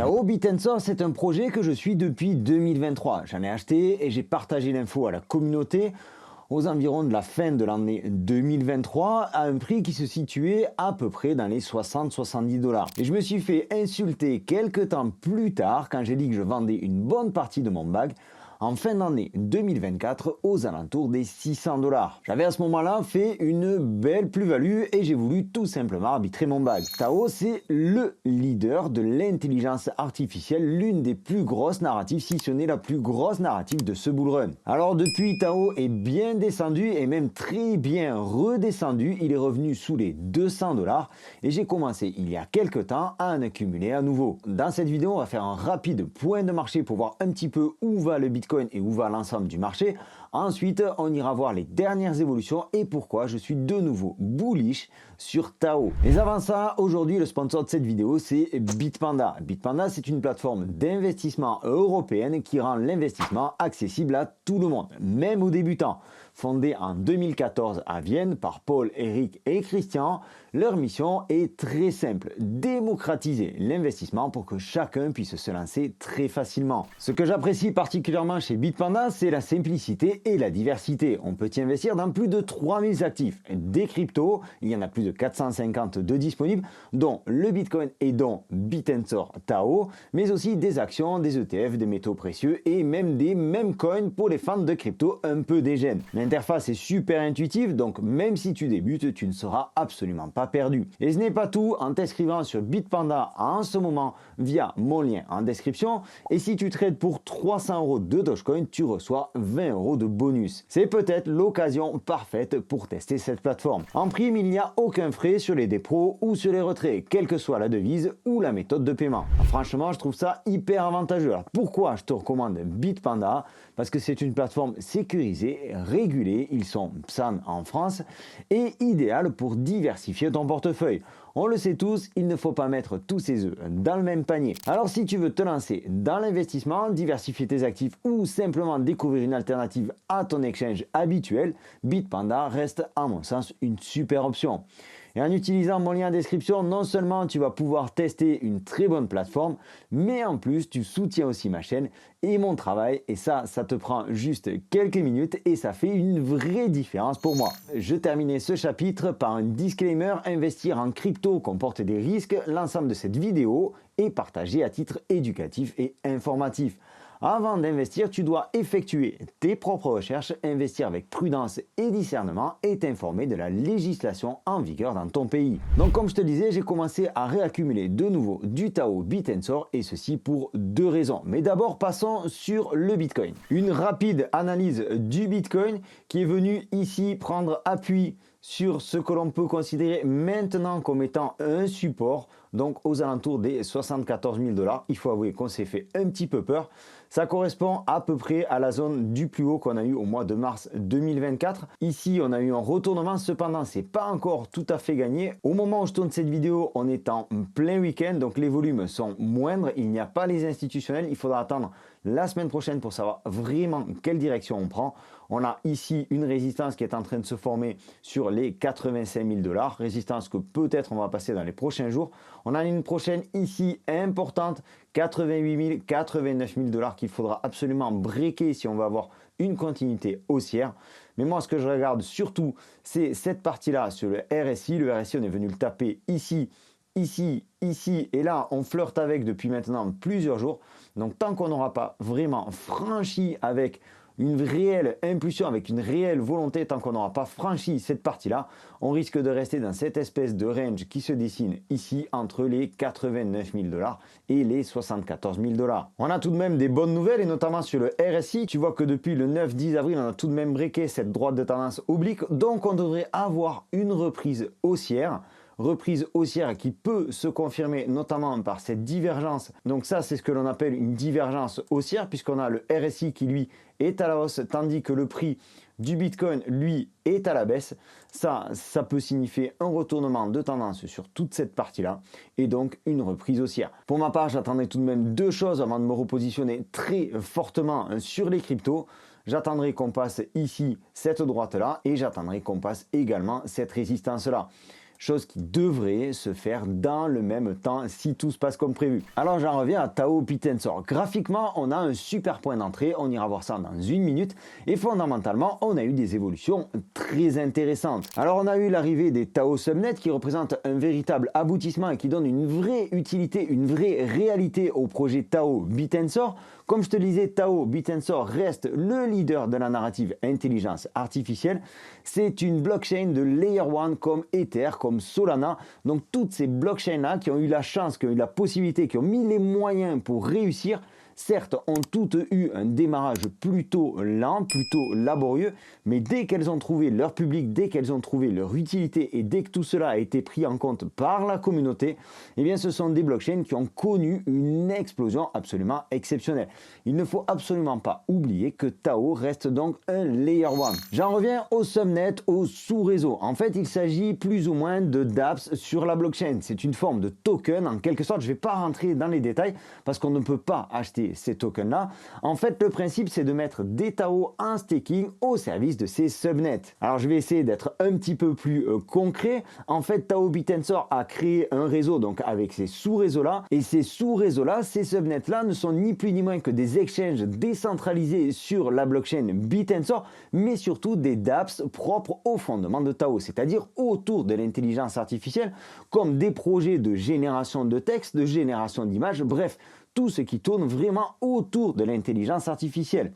Tao Bitensor, c'est un projet que je suis depuis 2023. J'en ai acheté et j'ai partagé l'info à la communauté aux environs de la fin de l'année 2023 à un prix qui se situait à peu près dans les 60-70 $. Et je me suis fait insulter quelques temps plus tard quand j'ai dit que je vendais une bonne partie de mon bag en fin d'année 2024 aux alentours des 600 $. J'avais à ce moment-là fait une belle plus-value et j'ai voulu tout simplement arbitrer mon bag. Tao, c'est le leader de l'intelligence artificielle, l'une des plus grosses narratives, si ce n'est la plus grosse narrative de ce bull run. Alors depuis, Tao est bien descendu et même très bien redescendu. Il est revenu sous les 200 $ et j'ai commencé il y a quelques temps à en accumuler à nouveau. Dans cette vidéo, on va faire un rapide point de marché pour voir un petit peu où va le Bitcoin et où va l'ensemble du marché. Ensuite, on ira voir les dernières évolutions et pourquoi je suis de nouveau bullish sur Tao. Mais avant ça, aujourd'hui, le sponsor de cette vidéo, c'est Bitpanda. Bitpanda, c'est une plateforme d'investissement européenne qui rend l'investissement accessible à tout le monde, même aux débutants. Fondée en 2014 à Vienne par Paul, Eric et Christian, leur mission est très simple, démocratiser l'investissement pour que chacun puisse se lancer très facilement. Ce que j'apprécie particulièrement chez Bitpanda, c'est la simplicité et la diversité. On peut y investir dans plus de 3000 actifs. Des cryptos, il y en a plus de 450 de disponibles, dont le Bitcoin et dont Bitensor Tao, mais aussi des actions, des ETF, des métaux précieux et même des meme coins pour les fans de crypto un peu dégènes. L'interface est super intuitive, donc même si tu débutes, tu ne seras absolument pas perdu. Et ce n'est pas tout, en t'inscrivant sur Bitpanda en ce moment via mon lien en description, et si tu trades pour 300 € de Dogecoin, tu reçois 20 € de bonus. C'est peut-être l'occasion parfaite pour tester cette plateforme. En prime, il n'y a aucun frais sur les dépôts ou sur les retraits, quelle que soit la devise ou la méthode de paiement. Franchement, je trouve ça hyper avantageux. Alors, pourquoi je te recommande Bitpanda? Parce que c'est une plateforme sécurisée, régulée, ils sont PSAN en France, et idéale pour diversifier ton portefeuille. On le sait tous, il ne faut pas mettre tous ses œufs dans le même panier. Alors si tu veux te lancer dans l'investissement, diversifier tes actifs ou simplement découvrir une alternative à ton exchange habituel, Bitpanda reste à mon sens une super option. Et en utilisant mon lien en description, non seulement tu vas pouvoir tester une très bonne plateforme, mais en plus tu soutiens aussi ma chaîne et mon travail. Et ça te prend juste quelques minutes et ça fait une vraie différence pour moi. Je terminais ce chapitre par un disclaimer: investir en crypto comporte des risques. L'ensemble de cette vidéo est partagé à titre éducatif et informatif. Avant d'investir, tu dois effectuer tes propres recherches, investir avec prudence et discernement et t'informer de la législation en vigueur dans ton pays. Donc comme je te disais, j'ai commencé à réaccumuler de nouveau du Tao Bitensor et ceci pour deux raisons. Mais d'abord, passons sur le Bitcoin. Une rapide analyse du Bitcoin qui est venu ici prendre appui sur ce que l'on peut considérer maintenant comme étant un support, donc aux alentours des 74 000 $. Il faut avouer qu'on s'est fait un petit peu peur. Ça correspond à peu près à la zone du plus haut qu'on a eu au mois de mars 2024. Ici, on a eu un retournement, cependant, c'est pas encore tout à fait gagné. Au moment où je tourne cette vidéo, on est en plein week-end, donc les volumes sont moindres. Il n'y a pas les institutionnels. Il faudra attendre la semaine prochaine pour savoir vraiment quelle direction on prend. On a ici une résistance qui est en train de se former sur les 85 000 $, résistance que peut-être on va passer dans les prochains jours. On a une prochaine ici importante, 88 000, 89 000 $ qu'il faudra absolument breaker si on veut avoir une continuité haussière. Mais moi, ce que je regarde surtout, c'est cette partie-là sur le RSI. Le RSI, on est venu le taper ici, ici, ici, et là, on flirte avec depuis maintenant plusieurs jours. Donc, tant qu'on n'aura pas vraiment franchi avec une réelle impulsion, avec une réelle volonté, tant qu'on n'aura pas franchi cette partie-là, on risque de rester dans cette espèce de range qui se dessine ici entre les 89 000 $ et les 74 000 $. On a tout de même des bonnes nouvelles et notamment sur le RSI, tu vois que depuis le 9-10 avril, on a tout de même breaké cette droite de tendance oblique, donc on devrait avoir une reprise haussière qui peut se confirmer notamment par cette divergence. Donc ça, c'est ce que l'on appelle une divergence haussière puisqu'on a le RSI qui lui est à la hausse tandis que le prix du Bitcoin lui est à la baisse. Ça peut signifier un retournement de tendance sur toute cette partie-là et donc une reprise haussière. Pour ma part, j'attendrai tout de même deux choses avant de me repositionner très fortement sur les cryptos. J'attendrai qu'on passe ici cette droite-là et j'attendrai qu'on passe également cette résistance-là. chose qui devrait se faire dans le même temps si tout se passe comme prévu. Alors j'en reviens à Tao Bitensor. Graphiquement, on a un super point d'entrée, on ira voir ça dans une minute, et fondamentalement, on a eu des évolutions très intéressantes. Alors on a eu l'arrivée des Tao Subnet qui représentent un véritable aboutissement et qui donne une vraie utilité, une vraie réalité au projet Tao Bitensor. Comme je te le disais, Tao Bitensor reste le leader de la narrative intelligence artificielle. C'est une blockchain de Layer 1 comme Ether, comme Solana. Donc toutes ces blockchains-là qui ont eu la chance, qui ont eu la possibilité, qui ont mis les moyens pour réussir, certes, ont toutes eu un démarrage plutôt lent, plutôt laborieux, mais dès qu'elles ont trouvé leur public, dès qu'elles ont trouvé leur utilité et dès que tout cela a été pris en compte par la communauté, eh bien ce sont des blockchains qui ont connu une explosion absolument exceptionnelle. Il ne faut absolument pas oublier que Tao reste donc un Layer 1. J'en reviens au subnet, au sous-réseau. En fait, il s'agit plus ou moins de dApps sur la blockchain. C'est une forme de token, en quelque sorte. Je ne vais pas rentrer dans les détails parce qu'on ne peut pas acheter ces tokens-là. En fait, le principe, c'est de mettre des Tao en staking au service de ces subnets. Alors, je vais essayer d'être un petit peu plus concret. En fait, Tao Bitensor a créé un réseau donc avec ces sous-réseaux-là. Et ces sous-réseaux-là, ces subnets-là ne sont ni plus ni moins que des exchanges décentralisés sur la blockchain Bitensor, mais surtout des dApps propres au fondement de Tao, c'est-à-dire autour de l'intelligence artificielle, comme des projets de génération de texte, de génération d'images, bref, tout ce qui tourne vraiment autour de l'intelligence artificielle.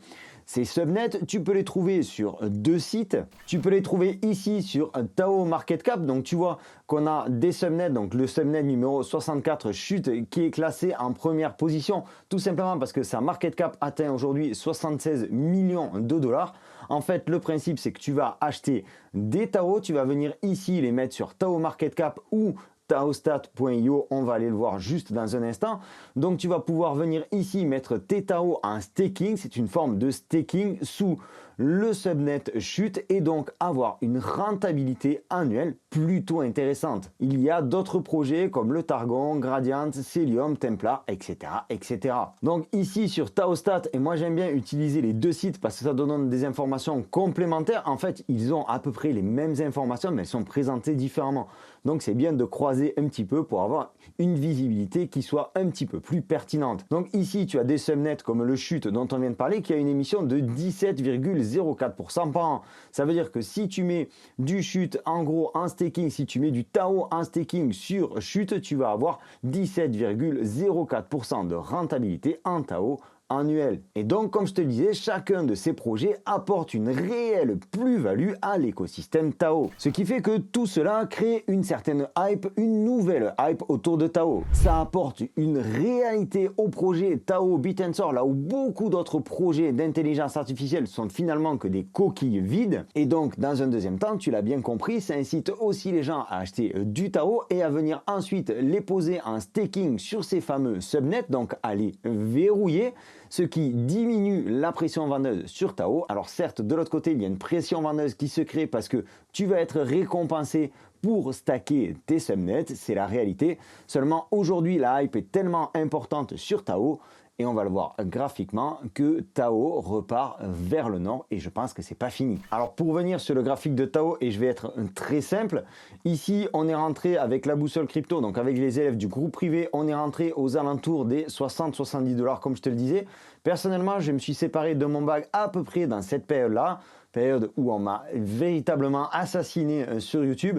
Ces subnets, tu peux les trouver sur deux sites. Tu peux les trouver ici sur Tao Market Cap. Donc tu vois qu'on a des subnets. Donc le subnet numéro 64 chute qui est classé en première position. Tout simplement parce que sa market cap atteint aujourd'hui 76 millions de dollars. En fait, le principe, c'est que tu vas acheter des Tao. Tu vas venir ici les mettre sur Tao Market Cap ou taostat.io, on va aller le voir juste dans un instant. Donc tu vas pouvoir venir ici mettre tes Tao en staking, c'est une forme de staking sous le subnet chute et donc avoir une rentabilité annuelle plutôt intéressante. Il y a d'autres projets comme le Targon, Gradient, Celium, Templar, etc., etc. Donc ici sur Taostat, et moi j'aime bien utiliser les deux sites parce que ça donne des informations complémentaires. En fait, ils ont à peu près les mêmes informations, mais elles sont présentées différemment. Donc c'est bien de croiser un petit peu pour avoir une visibilité qui soit un petit peu plus pertinente. Donc ici, tu as des subnets comme le chute dont on vient de parler qui a une émission de 17,04% par an. Ça veut dire que si tu mets du chute en gros en staking, si tu mets du Tao en staking sur chute, tu vas avoir 17,04% de rentabilité en Tao annuel. Et donc, comme je te le disais, chacun de ces projets apporte une réelle plus-value à l'écosystème Tao. Ce qui fait que tout cela crée une certaine hype, une nouvelle hype autour de Tao. Ça apporte une réalité au projet Tao Bitensor, là où beaucoup d'autres projets d'intelligence artificielle sont finalement que des coquilles vides. Et donc, dans un deuxième temps, tu l'as bien compris, ça incite aussi les gens à acheter du Tao et à venir ensuite les poser en staking sur ces fameux subnets, donc à les verrouiller, ce qui diminue la pression vendeuse sur Tao. Alors certes, de l'autre côté, il y a une pression vendeuse qui se crée parce que tu vas être récompensé pour stacker tes subnets, c'est la réalité. Seulement aujourd'hui, la hype est tellement importante sur Tao, et on va le voir graphiquement, que Tao repart vers le nord et je pense que c'est pas fini. Alors pour venir sur le graphique de Tao, et je vais être très simple, ici on est rentré avec la boussole crypto, donc avec les élèves du groupe privé, on est rentré aux alentours des 60-70 dollars comme je te le disais. Personnellement, je me suis séparé de mon bag à peu près dans cette période-là, période où on m'a véritablement assassiné sur YouTube.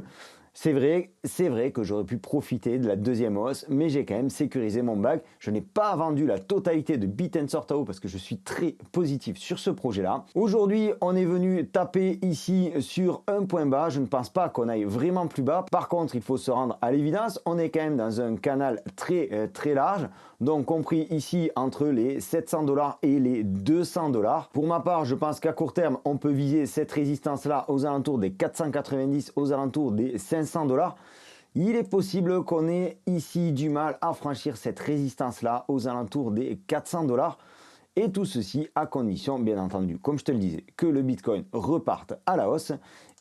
C'est vrai que j'aurais pu profiter de la deuxième hausse, mais j'ai quand même sécurisé mon bag. Je n'ai pas vendu la totalité de Bitensor Tao parce que je suis très positif sur ce projet-là. Aujourd'hui, on est venu taper ici sur un point bas. Je ne pense pas qu'on aille vraiment plus bas. Par contre, il faut se rendre à l'évidence. On est quand même dans un canal très large. Donc compris ici entre les 700 dollars et les 200 dollars. Pour ma part, je pense qu'à court terme, on peut viser cette résistance-là aux alentours des 490, aux alentours des 500 dollars. Il est possible qu'on ait ici du mal à franchir cette résistance-là aux alentours des 400 dollars. Et tout ceci à condition, bien entendu, comme je te le disais, que le Bitcoin reparte à la hausse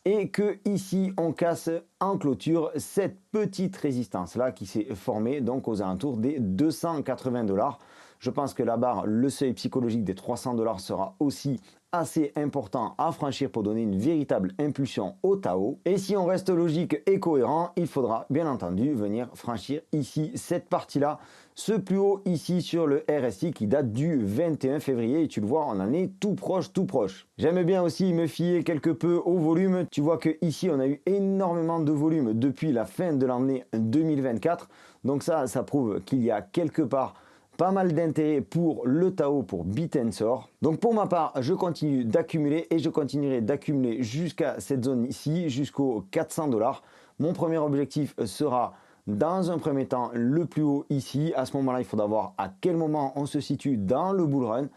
et que ici on casse en clôture cette petite résistance là qui s'est formée donc aux alentours des 280 dollars. Je pense que la barre, le seuil psychologique des 300 dollars sera aussi assez important à franchir pour donner une véritable impulsion au Tao. Et si on reste logique et cohérent, il faudra bien entendu venir franchir ici cette partie-là, ce plus haut ici sur le RSI qui date du 21 février et tu le vois, on en est tout proche, tout proche. J'aime bien aussi me fier quelque peu au volume. Tu vois que ici on a eu énormément de volume depuis la fin de l'année 2024. Donc ça prouve qu'il y a quelque part pas mal d'intérêt pour le Tao, pour Bit&Sor. Donc pour ma part, je continue d'accumuler et je continuerai d'accumuler jusqu'à cette zone ici, jusqu'aux 400 $. Mon premier objectif sera dans un premier temps le plus haut ici. À ce moment-là, il faudra voir à quel moment on se situe dans le bull run.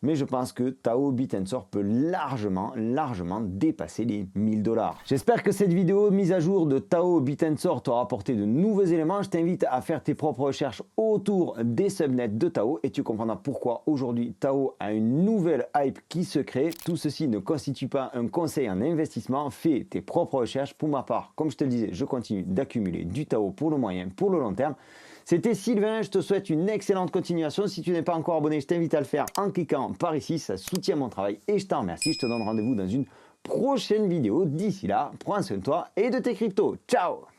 Mais je pense que Tao Bit&Sor peut largement dépasser les 1000 $. J'espère que cette vidéo mise à jour de Tao Bit&Sor t'aura apporté de nouveaux éléments. Je t'invite à faire tes propres recherches autour des subnets de Tao et tu comprendras pourquoi aujourd'hui Tao a une nouvelle hype qui se crée. Tout ceci ne constitue pas un conseil en investissement. Fais tes propres recherches. Pour ma part, comme je te le disais, je continue d'accumuler du Tao pour le moyen, pour le long terme. C'était Sylvain, je te souhaite une excellente continuation. Si tu n'es pas encore abonné, je t'invite à le faire en cliquant par ici, ça soutient mon travail et je t'en remercie. Je te donne rendez-vous dans une prochaine vidéo. D'ici là, prends soin de toi et de tes cryptos. Ciao!